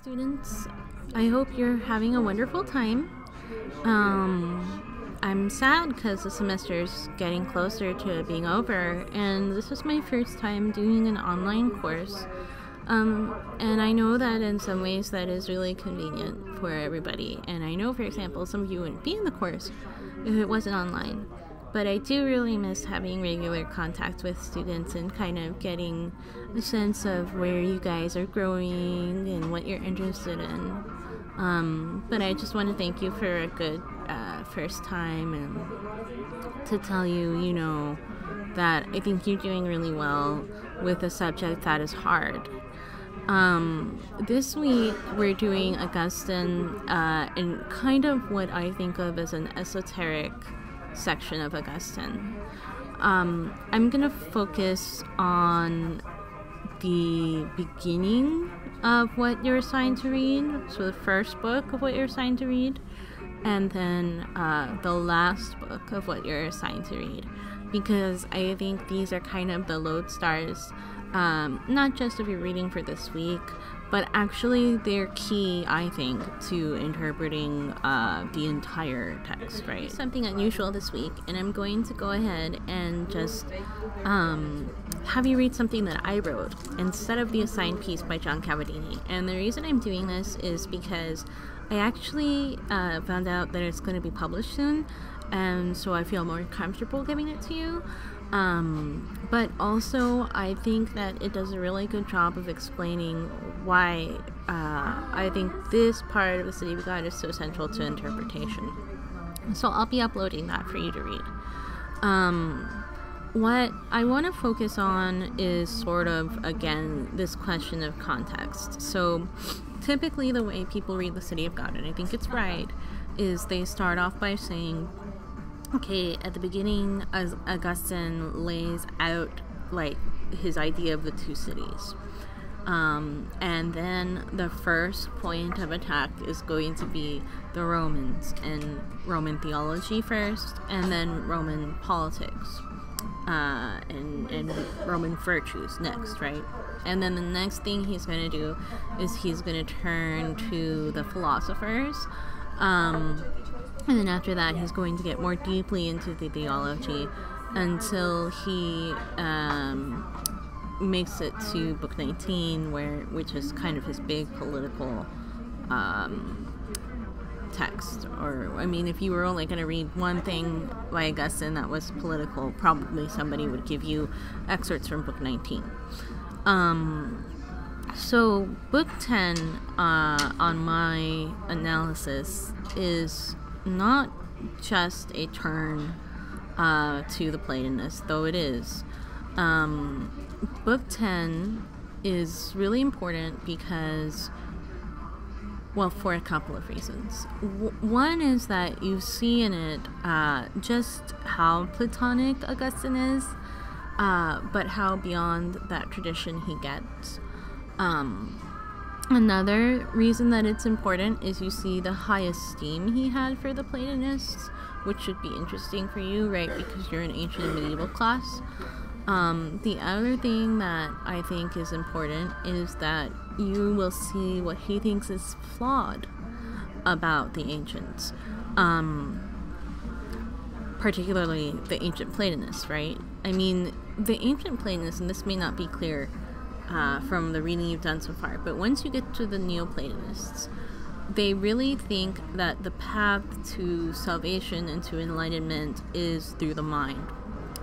students. I hope you're having a wonderful time. I'm sad because the semester's getting closer to being over, and this is my first time doing an online course. And I know that in some ways that is really convenient for everybody. And I know, for example, some of you wouldn't be in the course if it wasn't online. But I do really miss having regular contact with students and kind of getting a sense of where you guys are growing and what you're interested in. But I just want to thank you for a good first time, and to tell you, that I think you're doing really well with a subject that is hard. This week we're doing Augustine in kind of what I think of as an esoteric section of Augustine. I'm gonna focus on the beginning of what you're assigned to read, so the first book of what you're assigned to read, and then the last book of what you're assigned to read, because I think these are kind of the lodestars, not just of your reading for this week, but actually they're key, I think, to interpreting the entire text, right? Something unusual this week, and I'm going to go ahead and just have you read something that I wrote instead of the assigned piece by John Cavadini. And the reason I'm doing this is because I actually found out that it's going to be published soon, and so I feel more comfortable giving it to you. But also I think that it does a really good job of explaining why I think this part of the City of God is so central to interpretation. So I'll be uploading that for you to read. What I want to focus on is sort of, again, this question of context. So typically the way people read the City of God, and I think it's right, is they start off by saying, okay, at the beginning, as Augustine lays out like his idea of the two cities. And then the first point of attack is going to be the Romans, and Roman theology first, and then Roman politics, and Roman virtues next, right? And then the next thing he's going to do is he's going to turn to the philosophers, and then after that, he's going to get more deeply into the theology until he makes it to Book 19, which is kind of his big political text. Or, I mean, if you were only going to read one thing by Augustine that was political, probably somebody would give you excerpts from Book 19. So Book 10, on my analysis, is not just a turn to the Platonists, though it is. Book 10 is really important because, well, for a couple of reasons. One is that you see in it just how Platonic Augustine is, but how beyond that tradition he gets. Another reason that it's important is you see the high esteem he had for the Platonists, which should be interesting for you, right, because you're an ancient and medieval class. The other thing that I think is important is that you will see what he thinks is flawed about the ancients, particularly the ancient Platonists, right? I mean, the ancient Platonists, and this may not be clear from the reading you've done so far, but once you get to the Neoplatonists, they really think that the path to salvation and to enlightenment is through the mind,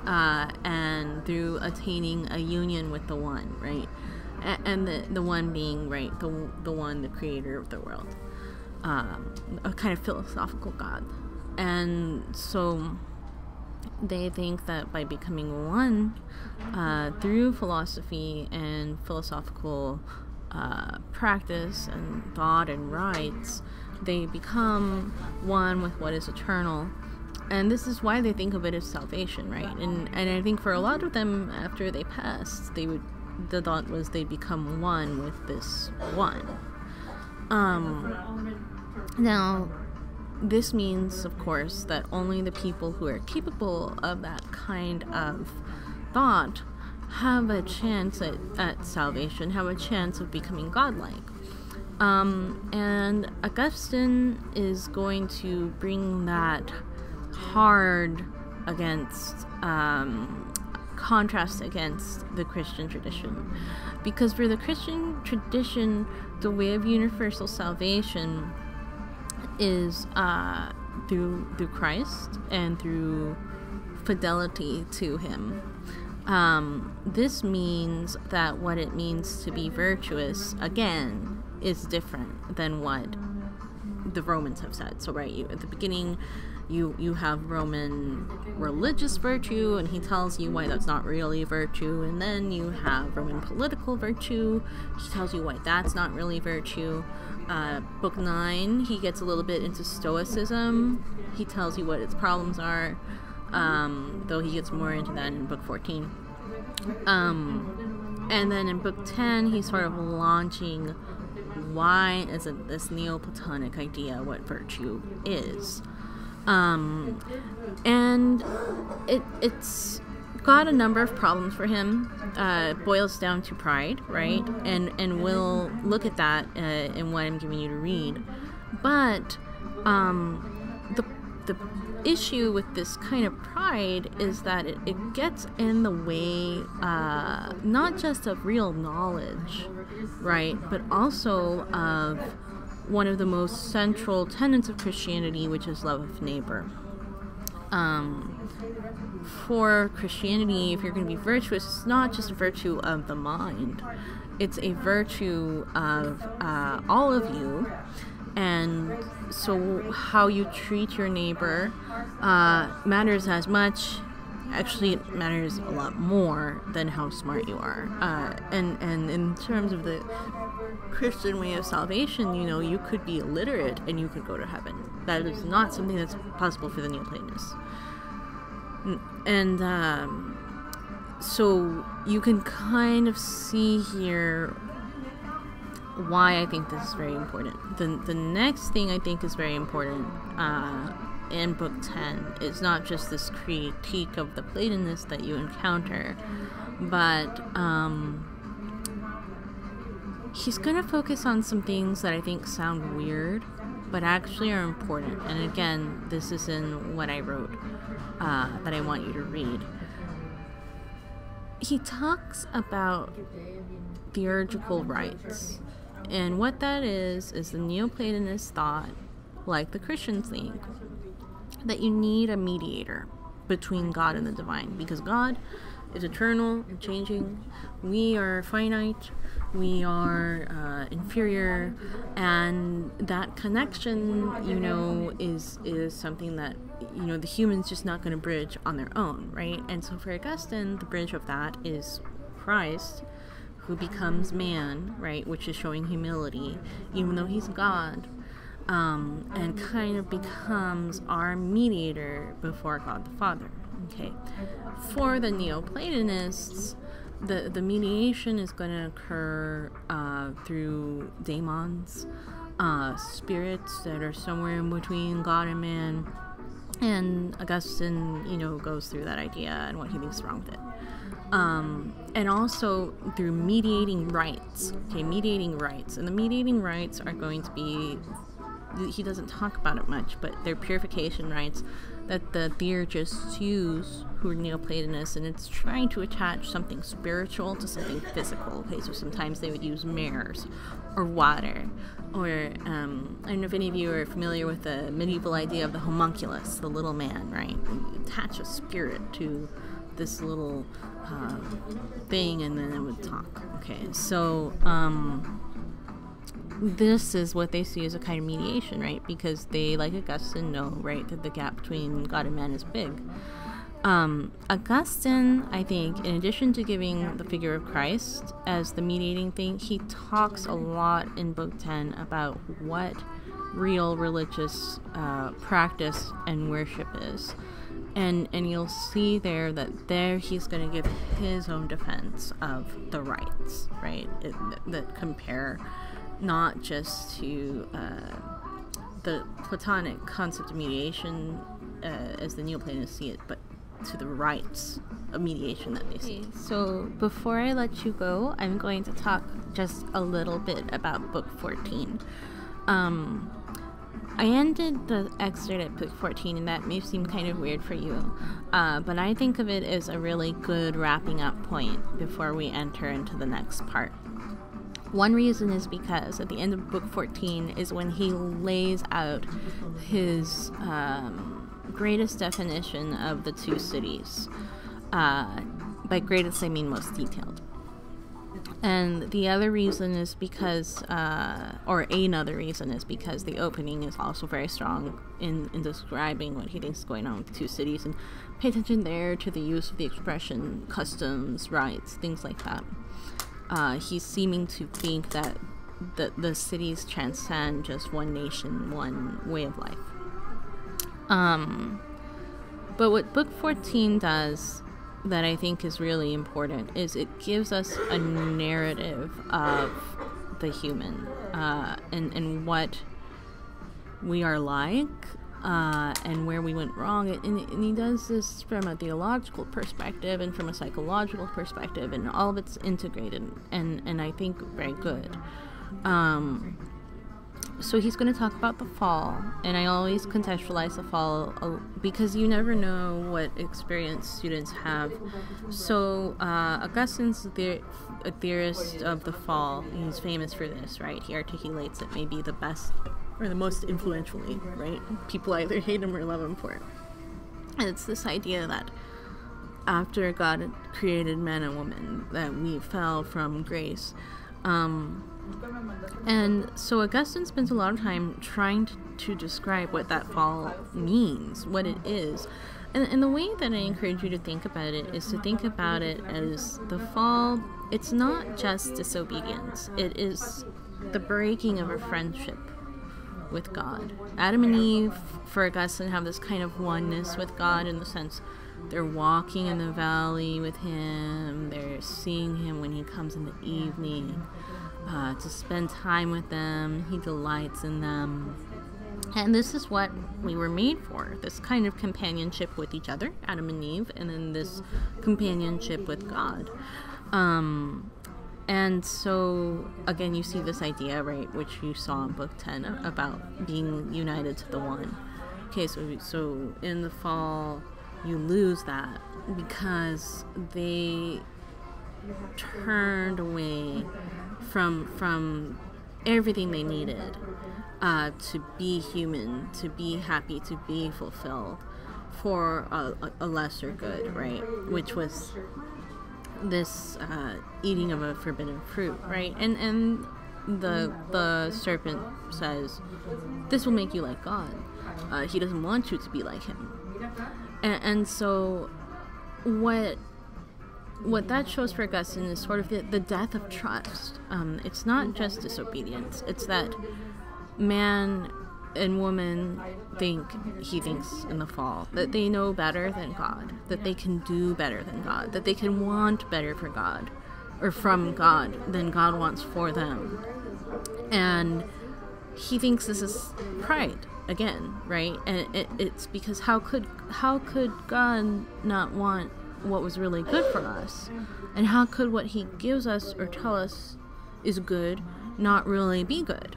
and through attaining a union with the One, right? And the One being, right, the One, the creator of the world, a kind of philosophical God. And so they think that by becoming one through philosophy and philosophical practice and thought and rites, they become one with what is eternal. And this is why they think of it as salvation, right? And I think for a lot of them, after they passed, the thought was they'd become one with this one. Now, this means, of course, that only the people who are capable of that kind of thought have a chance at salvation, have a chance of becoming godlike. And Augustine is going to bring that hard against contrast against the Christian tradition, because for the Christian tradition, the way of universal salvation is through Christ and through fidelity to him. This means that what it means to be virtuous, again, is different than what the Romans have said. So, right, at the beginning, you have Roman religious virtue, and he tells you why that's not really virtue. And then you have Roman political virtue. He tells you why that's not really virtue. Book 9, he gets a little bit into Stoicism. He tells you what its problems are, though he gets more into that in Book 14. And then in Book 10, he's sort of launching why is it this Neoplatonic idea what virtue is. And it's got a number of problems for him. It boils down to pride, right? And we'll look at that in what I'm giving you to read. But the issue with this kind of pride is that it gets in the way not just of real knowledge, right, but also of one of the most central tenets of Christianity, which is love of neighbor. For Christianity, if you're going to be virtuous, it's not just a virtue of the mind. It's a virtue of all of you. And so how you treat your neighbor matters as much. Actually, it matters a lot more than how smart you are. And in terms of the Christian way of salvation, you could be illiterate and you could go to heaven. That is not something that's possible for the Neoplatonists. And so you can kind of see here why I think this is very important. The next thing I think is very important in Book 10 is not just this critique of the Platonists that you encounter, but he's going to focus on some things that I think sound weird, but actually are important. And again, this is in what I wrote that I want you to read. He talks about theurgical rites. And what that is the Neoplatonists thought, like the Christians think, that you need a mediator between God and the divine, because God is eternal and changing. We are finite. We are inferior, and that connection, is something that the human's just not going to bridge on their own, right? And so for Augustine, the bridge of that is Christ, who becomes man, right, which is showing humility, even though he's God, and kind of becomes our mediator before God the Father. Okay, for the Neoplatonists, the mediation is going to occur through daemons, spirits that are somewhere in between God and man, and Augustine, goes through that idea and what he thinks is wrong with it. And also through mediating rites. Okay, mediating rites. And the mediating rites are going to be, he doesn't talk about it much, but they're purification rites that the theurgists use, who are Neoplatonists, and it's trying to attach something spiritual to something physical. Okay, so sometimes they would use mirrors or water, or I don't know if any of you are familiar with the medieval idea of the homunculus, the little man, right? You attach a spirit to this little thing, and then it would talk. Okay, so this is what they see as a kind of mediation, right? Because they, like Augustine, know, right, that the gap between God and man is big. Augustine, I think, in addition to giving the figure of Christ as the mediating thing, he talks a lot in Book 10 about what real religious practice and worship is. And you'll see there that there he's going to give his own defense of the rites, right, that compare not just to the Platonic concept of mediation as the Neoplatonists see it, but to the rights of mediation that they see. So before I let you go, I'm going to talk just a little bit about Book 14. I ended the excerpt at Book 14, and that may seem kind of weird for you, but I think of it as a really good wrapping up point before we enter into the next part. One reason is because at the end of Book 14 is when he lays out his greatest definition of the two cities. By greatest, I mean most detailed. And the other reason is because, or another reason is because the opening is also very strong in describing what he thinks is going on with the two cities, and pay attention there to the use of the expression customs, rights, things like that. He's seeming to think that the cities transcend just one nation, one way of life. But what Book 14 does that I think is really important is it gives us a narrative of the human and what we are like and where we went wrong. And he does this from a theological perspective and from a psychological perspective, and all of it's integrated and I think very good. So he's going to talk about the fall, and I always contextualize the fall because you never know what experience students have. So Augustine's a theorist of the fall. He's famous for this, right? He articulates it maybe the best or the most influentially, right? People either hate him or love him for it. And it's this idea that after God had created man and woman, that we fell from grace. And so Augustine spends a lot of time trying to describe what that fall means, what it is. And the way that I encourage you to think about it is to think about it as the fall. It's not just disobedience. It is the breaking of a friendship with God. Adam and Eve, for Augustine, have this kind of oneness with God in the sense they're walking in the valley with him. They're seeing him when he comes in the evening. To spend time with them. He delights in them. And this is what we were made for, this kind of companionship with each other, Adam and Eve, and then this companionship with God. And so, again, you see this idea, right, which you saw in Book 10, about being united to the one. Okay, so in the fall, you lose that because they turned away from everything they needed to be human, to be happy, to be fulfilled for a lesser good, right? Which was this eating of a forbidden fruit, right? And the serpent says, this will make you like God. He doesn't want you to be like him. And so what that shows for Augustine is sort of the death of trust. It's not just disobedience. It's that man and woman thinks in the fall that they know better than God, that they can do better than God, that they can want better for God or from God than God wants for them. And he thinks this is pride again, right? And it's because how could God not want what was really good for us? And how could what he gives us or tell us is good not really be good?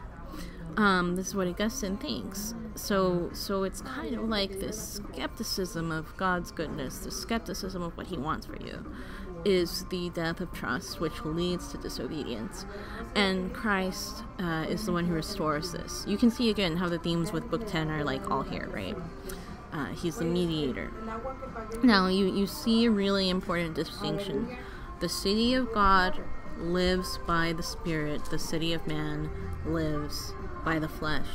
This is what Augustine thinks. So it's kind of like this skepticism of God's goodness, the skepticism of what he wants for you, is the death of trust, which leads to disobedience. And Christ is the one who restores this. You can see again how the themes with Book 10 are like all here, right? He's the mediator. Now, you see a really important distinction. The city of God lives by the Spirit. The city of man lives by the flesh.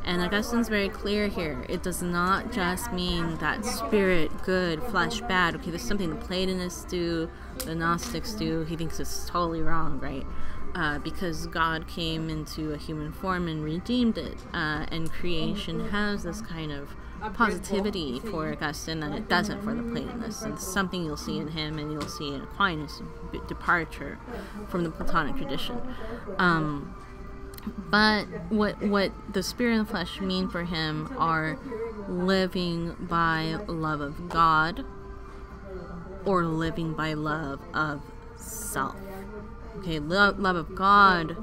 And Augustine's very clear here. It does not just mean that spirit good, flesh bad. Okay, this is something the Platonists do, the Gnostics do. He thinks it's totally wrong, right? Because God came into a human form and redeemed it. And creation has this kind of positivity for Augustine that it doesn't for the Platonists. And it's something you'll see in him and you'll see in Aquinas' departure from the Platonic tradition. But what the spirit and the flesh mean for him are living by love of God or living by love of self. Okay, love of God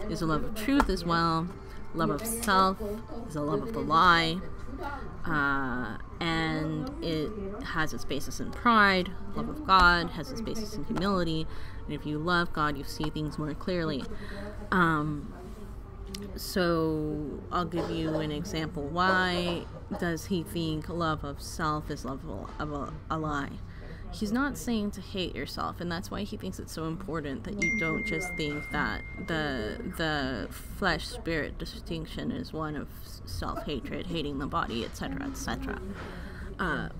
is a love of truth as well. Love of self is a love of the lie. And it has its basis in pride. Love of God has its basis in humility. And if you love God, you see things more clearly. So I'll give you an example. Why does he think love of self is love of a lie? He's not saying to hate yourself, and that's why he thinks it's so important that you don't just think that the flesh-spirit distinction is one of self-hatred, hating the body, etc., etc.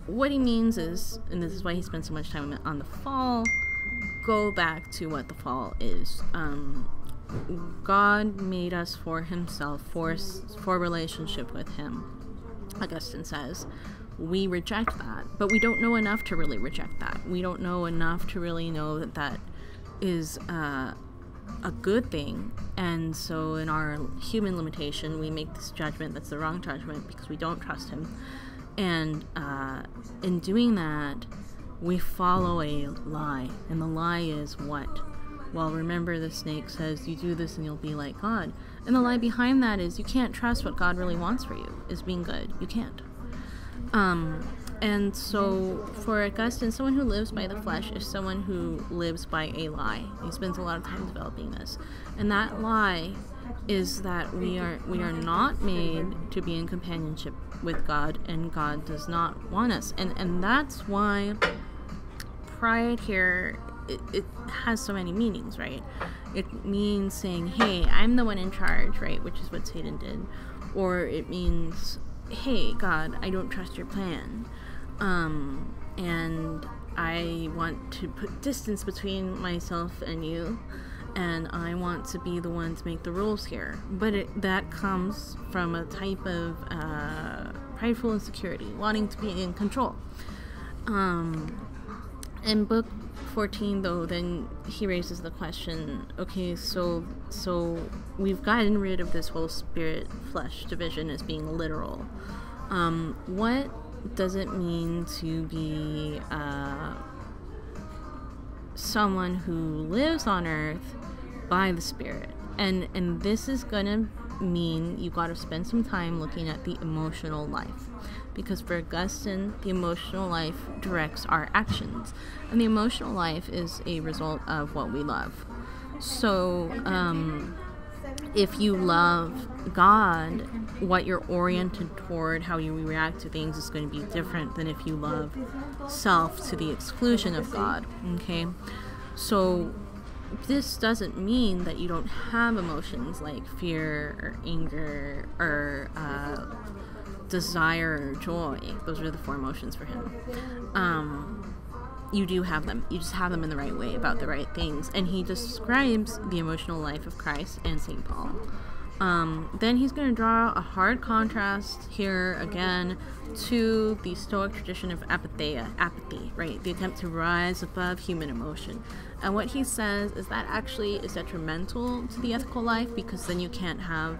What he means is, and this is why he spends so much time on the fall, go back to what the fall is. God made us for himself, for relationship with him. Augustine says, we reject that, but we don't know enough to really reject that. We don't know enough to really know that that is a good thing. And so in our human limitation, we make this judgment that's the wrong judgment because we don't trust him. And in doing that, we follow a lie. And the lie is what? Well, remember, the snake says you do this and you'll be like God. And the lie behind that is you can't trust what God really wants for you, is being good. You can't. And so for Augustine, someone who lives by the flesh is someone who lives by a lie. He spends a lot of time developing this. And that lie is that we are not made to be in companionship with God, and God does not want us. And that's why pride here, it has so many meanings, right? It means saying, hey, I'm the one in charge, right? Which is what Satan did. Or it means, hey, God, I don't trust your plan. And I want to put distance between myself and you, and I want to be the one to make the rules here. But that comes from a type of prideful insecurity, wanting to be in control. In book 14, though, then he raises the question, okay, so we've gotten rid of this whole spirit-flesh division as being literal. What does it mean to be someone who lives on earth by the Spirit? And this is gonna mean you gotta spend some time looking at the emotional life, because for Augustine, the emotional life directs our actions, and the emotional life is a result of what we love. So if you love God, what you're oriented toward, how you react to things, is going to be different than if you love self to the exclusion of God. Okay, so this doesn't mean that you don't have emotions like fear or anger or desire or joy. Those are the 4 emotions for him. You do have them. You just have them in the right way, about the right things. And he describes the emotional life of Christ and St. Paul. Then he's going to draw a hard contrast here again to the Stoic tradition of apathy, right? The attempt to rise above human emotion. And what he says is that actually is detrimental to the ethical life, because then you can't have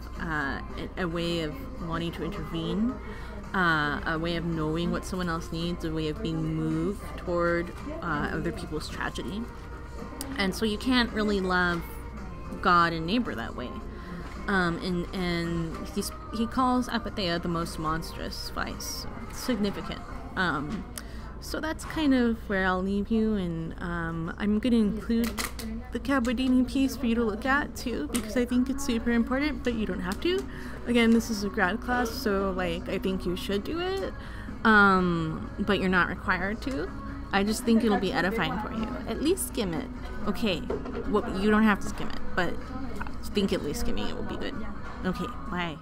a way of wanting to intervene, a way of knowing what someone else needs, a way of being moved toward other people's tragedy. And so you can't really love God and neighbor that way. And he calls apatheia the most monstrous vice. Significant. So that's kind of where I'll leave you, and I'm going to include the Cabardini piece for you to look at too, because I think it's super important, but you don't have to. Again, this is a grad class, so like I think you should do it, but you're not required to. I just think it'll be edifying for you. At least skim it. Okay, well, you don't have to skim it, but I think at least skimming it will be good. Okay, bye.